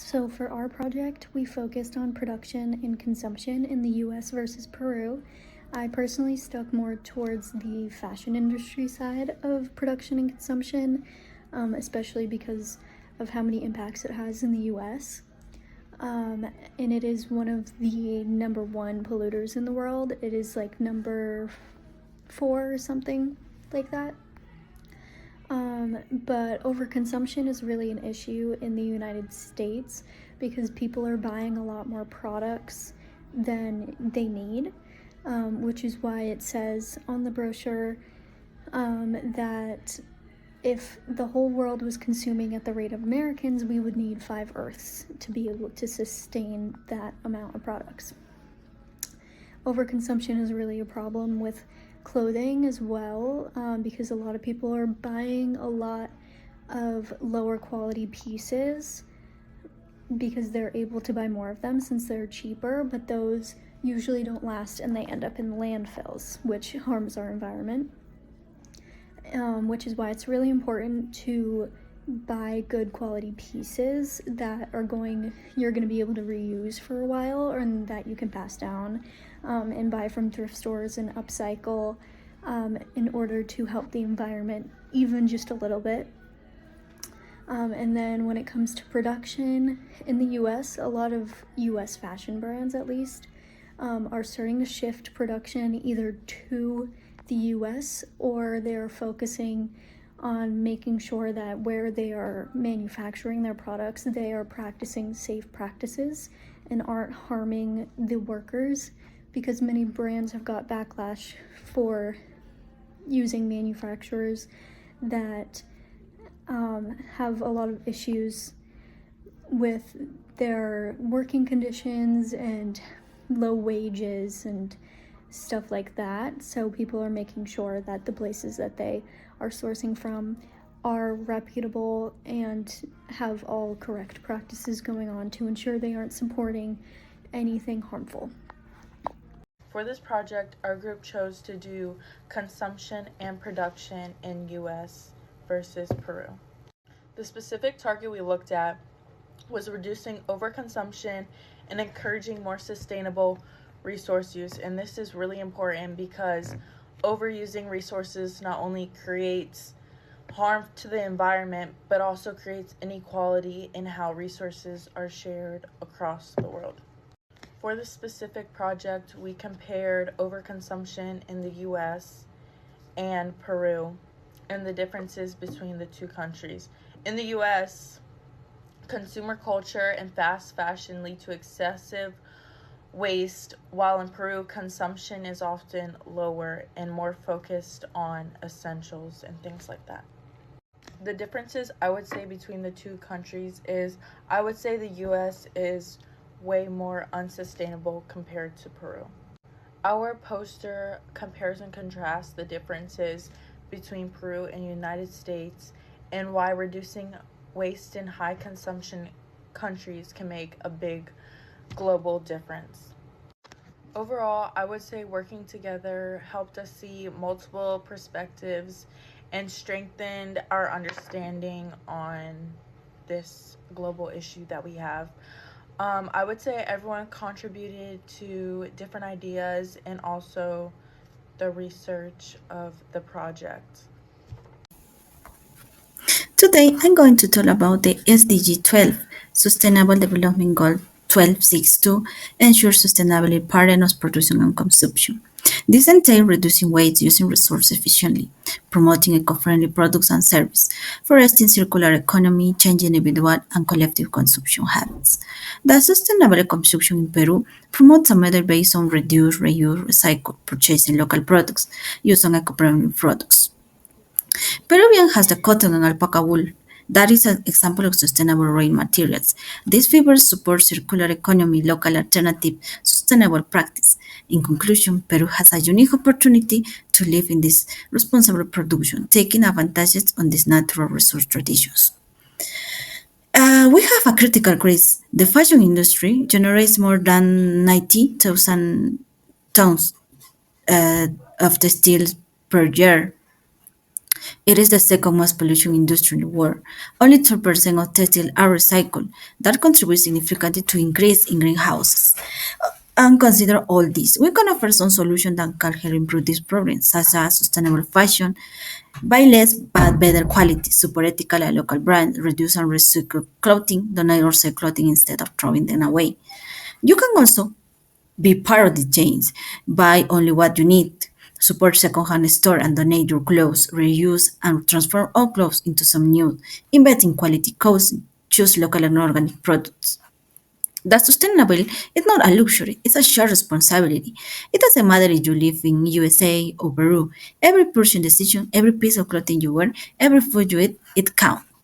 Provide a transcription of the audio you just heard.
So for our project, we focused on production and consumption in the US versus Peru. I personally stuck more towards the fashion industry side of production and consumption, especially because of how many impacts it has in the US. And it is one of the number one polluters in the world. It is like number 4 or something like that. But overconsumption is really an issue in the United States because people are buying a lot more products than they need, which is why it says on the brochure that if the whole world was consuming at the rate of Americans, we would need 5 Earths to be able to sustain that amount of products. Overconsumption is really a problem with clothing as well, because a lot of people are buying a lot of lower quality pieces because they're able to buy more of them since they're cheaper, but those usually don't last and they end up in landfills, which harms our environment. Which is why it's really important to buy good quality pieces that you're going to be able to reuse for a while, or that you can pass down, and buy from thrift stores and upcycle, in order to help the environment even just a little bit. And then when it comes to production in the US, a lot of US fashion brands at least are starting to shift production either to the US, or they're focusing on making sure that where they are manufacturing their products, they are practicing safe practices and aren't harming the workers, because many brands have got backlash for using manufacturers that have a lot of issues with their working conditions and low wages and stuff like that. So people are making sure that the places that they are sourcing from are reputable and have all correct practices going on to ensure they aren't supporting anything harmful. For this project, our group chose to do consumption and production in US versus Peru. The specific target we looked at was reducing overconsumption and encouraging more sustainable resource use. And this is really important because overusing resources not only creates harm to the environment, but also creates inequality in how resources are shared across the world. For this specific project, we compared overconsumption in the US and Peru and the differences between the two countries. In the US, consumer culture and fast fashion lead to excessive waste, while in Peru, consumption is often lower and more focused on essentials and things like that. The differences I would say between the two countries is I would say the US is way more unsustainable compared to Peru. Our poster compares and contrasts the differences between Peru and United States and why reducing waste in high consumption countries can make a big global difference. Overall, I would say working together helped us see multiple perspectives and strengthened our understanding on this global issue that we have. I would say everyone contributed to different ideas and also the research of the project. Today, I'm going to talk about the SDG 12, Sustainable Development Goal 12 seeks to ensure sustainable patterns of production and consumption. This entails reducing waste, using resources efficiently, promoting eco-friendly products and services, fostering circular economy, changing individual and collective consumption habits. The sustainable consumption in Peru promotes a model based on reduce, reuse, recycle, purchasing local products, use on eco-friendly products. Peruvian has the cotton and alpaca wool. That is an example of sustainable raw materials. These fibers support circular economy, local alternative, sustainable practice. In conclusion, Peru has a unique opportunity to live in this responsible production, taking advantages on these natural resource traditions. We have a critical crisis. The fashion industry generates more than 90,000 tons of textiles per year. It is the second most polluting industry in the world. Only 2% of textiles are recycled. That contributes significantly to increase in greenhouses. And consider all this. We can offer some solutions that can help improve this problem, such as sustainable fashion, buy less but better quality, support ethical and local brands, reduce and recycle clothing, donate or sell clothing instead of throwing them away. You can also be part of the change. Buy only what you need. Support second-hand store and donate your clothes. Reuse and transform all clothes into some new. Invest in quality clothes. Choose local and organic products. That sustainable is not a luxury, it's a shared responsibility. It doesn't matter if you live in USA or Peru. Every purchase decision, every piece of clothing you wear, every food you eat, it counts.